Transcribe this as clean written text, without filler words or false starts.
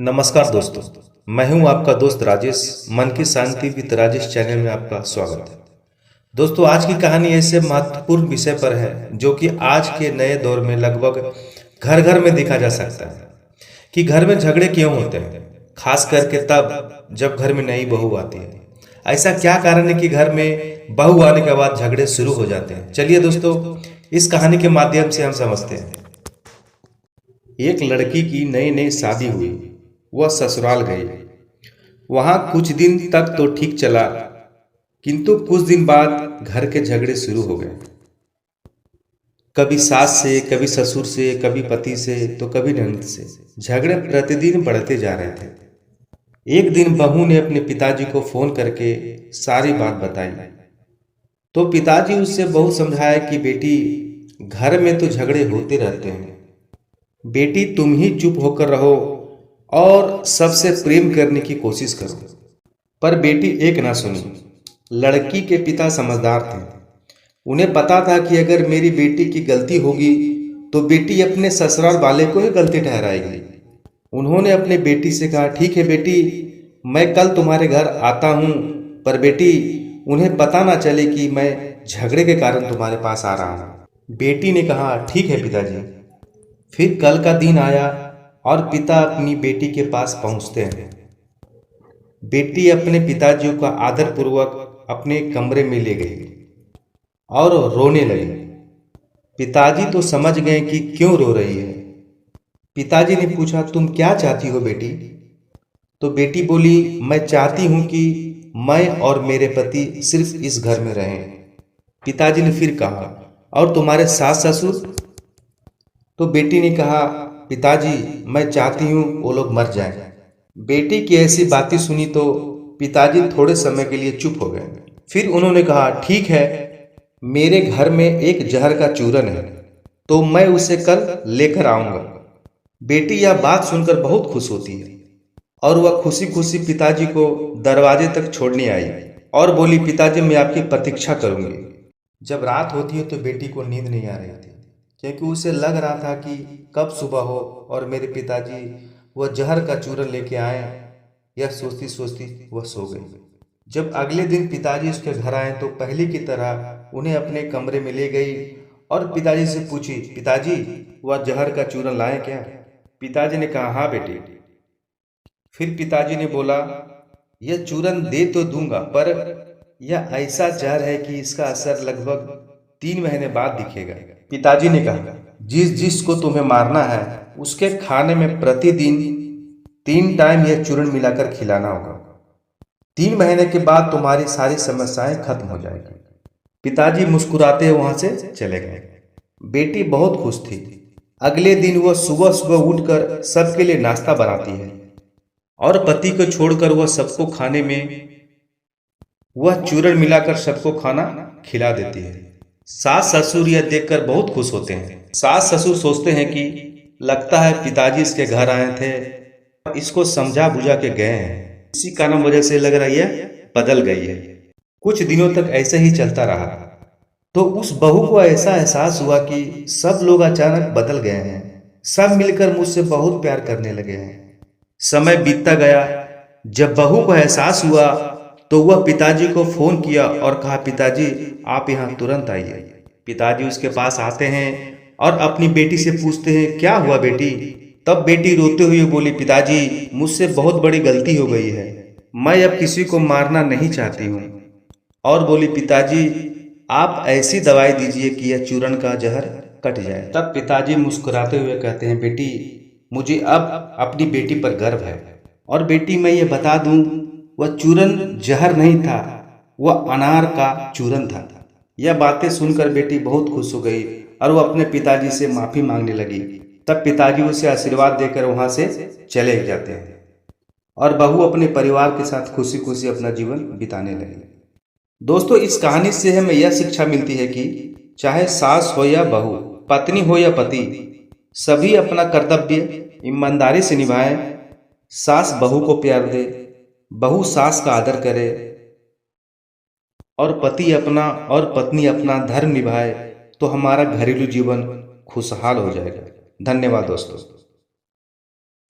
नमस्कार दोस्तों, मैं हूं आपका दोस्त राजेश। मन की शांति विद राजेश चैनल में आपका स्वागत है। दोस्तों, आज की कहानी ऐसे महत्वपूर्ण विषय पर है जो कि आज के नए दौर में लगभग घर घर में देखा जा सकता है कि घर में झगड़े क्यों होते हैं, खास करके तब जब घर में नई बहू आती है। ऐसा क्या कारण है कि घर में बहू आने के बाद झगड़े शुरू हो जाते हैं? चलिए दोस्तों, इस कहानी के माध्यम से हम समझते हैं। एक लड़की की नई नई शादी हुई, वह ससुराल गई। वहां कुछ दिन तक तो ठीक चला, किंतु कुछ दिन बाद घर के झगड़े शुरू हो गए। कभी सास से, कभी ससुर से, कभी पति से, तो कभी ननद से। झगड़े प्रतिदिन बढ़ते जा रहे थे। एक दिन बहू ने अपने पिताजी को फोन करके सारी बात बताई, तो पिताजी उससे बहुत समझाया कि बेटी, घर में तो झगड़े होते रहते हैं, बेटी तुम ही चुप होकर रहो और सबसे प्रेम करने की कोशिश करो। पर बेटी एक ना सुनी। लड़की के पिता समझदार थे। उन्हें पता था कि अगर मेरी बेटी की गलती होगी तो बेटी अपने ससुराल वाले को ही गलती ठहराएगी। उन्होंने अपने बेटी से कहा, ठीक है बेटी, मैं कल तुम्हारे घर आता हूँ, पर बेटी उन्हें पता ना चले कि मैं झगड़े के कारण तुम्हारे पास आ रहा हूँ। बेटी ने कहा, ठीक है पिताजी। फिर कल का दिन आया और पिता अपनी बेटी के पास पहुंचते हैं। बेटी अपने पिताजी को आदरपूर्वक अपने कमरे में ले गई और रोने लगी। पिताजी तो समझ गए कि क्यों रो रही है। पिताजी ने पूछा, तुम क्या चाहती हो बेटी? तो बेटी बोली, मैं चाहती हूं कि मैं और मेरे पति सिर्फ इस घर में रहें। पिताजी ने फिर कहा, और तुम्हारे सास ससुर? तो बेटी ने कहा, पिताजी मैं चाहती हूँ वो लोग मर जाएं। बेटी की ऐसी बातें सुनी तो पिताजी थोड़े समय के लिए चुप हो गए। फिर उन्होंने कहा, ठीक है, मेरे घर में एक जहर का चूरन है, तो मैं उसे कल लेकर आऊंगा। बेटी यह बात सुनकर बहुत खुश होती है और वह खुशी खुशी पिताजी को दरवाजे तक छोड़ने आई और बोली, पिताजी मैं आपकी प्रतीक्षा करूंगी। जब रात होती है तो बेटी को नींद नहीं आ रही थी, क्योंकि उसे लग रहा था कि कब सुबह हो और मेरे पिताजी वह जहर का चूरन लेके आए। यह सोचती सोचती वह सो गई। जब अगले दिन पिताजी उसके घर आए तो पहले की तरह उन्हें अपने कमरे में ले गई और पिताजी से पूछी, पिताजी वह जहर का चूरन लाए क्या? पिताजी ने कहा, हाँ बेटी। फिर पिताजी ने बोला, यह चूरन दे तो दूंगा, पर यह ऐसा जहर है कि इसका असर लगभग 3 महीने बाद दिखेगा। पिताजी ने कहा, जिस जिस को तुम्हें मारना है उसके खाने में प्रतिदिन 3 टाइम यह चूर्ण मिलाकर खिलाना होगा। 3 महीने के बाद तुम्हारी सारी समस्याएं खत्म हो जाएगी। पिताजी मुस्कुराते हुए वहां से चले गए। बेटी बहुत खुश थी। अगले दिन वह सुबह सुबह उठकर सबके लिए नाश्ता बनाती है और पति को छोड़कर वह सबको खाने में वह चूर्ण मिलाकर सबको खाना खिला देती है। सास ससुर यह देखकर बहुत खुश होते हैं। सास ससुर सोचते हैं कि लगता है पिताजी इसके घर आए थे, इसको समझा बुझा के गए हैं, इसी कारण वजह से लग रहा है यह बदल गई है। कुछ दिनों तक ऐसे ही चलता रहा तो उस बहू को ऐसा एहसास हुआ कि सब लोग अचानक बदल गए हैं, सब मिलकर मुझसे बहुत प्यार करने लगे हैं। समय बीतता गया। जब बहू को एहसास हुआ तो वह पिताजी को फोन किया और कहा, पिताजी आप यहाँ तुरंत आइए। पिताजी उसके पास आते हैं और अपनी बेटी से पूछते हैं, क्या हुआ बेटी? तब बेटी रोते हुए बोली, पिताजी मुझसे बहुत बड़ी गलती हो गई है, मैं अब किसी को मारना नहीं चाहती हूँ। और बोली, पिताजी आप ऐसी दवाई दीजिए कि यह चूरन का जहर कट जाए। तब पिताजी मुस्कुराते हुए कहते हैं, बेटी मुझे अब अपनी बेटी पर गर्व है। और बेटी मैं ये बता दूं, वह चूरन जहर नहीं था, वह अनार का चूरन था। यह बातें सुनकर बेटी बहुत खुश हो गई और वह अपने पिताजी से माफी मांगने लगी। तब पिताजी उसे आशीर्वाद देकर वहां से चले जाते हैं और बहू अपने परिवार के साथ खुशी खुशी अपना जीवन बिताने लगी। दोस्तों, इस कहानी से हमें यह शिक्षा मिलती है कि चाहे सास हो या बहू, पत्नी हो या पति, सभी अपना कर्तव्य ईमानदारी से निभाएं। सास बहू को प्यार दे, बहू सास का आदर करे और पति अपना और पत्नी अपना धर्म निभाए, तो हमारा घरेलू जीवन खुशहाल हो जाएगा। धन्यवाद दोस्तों।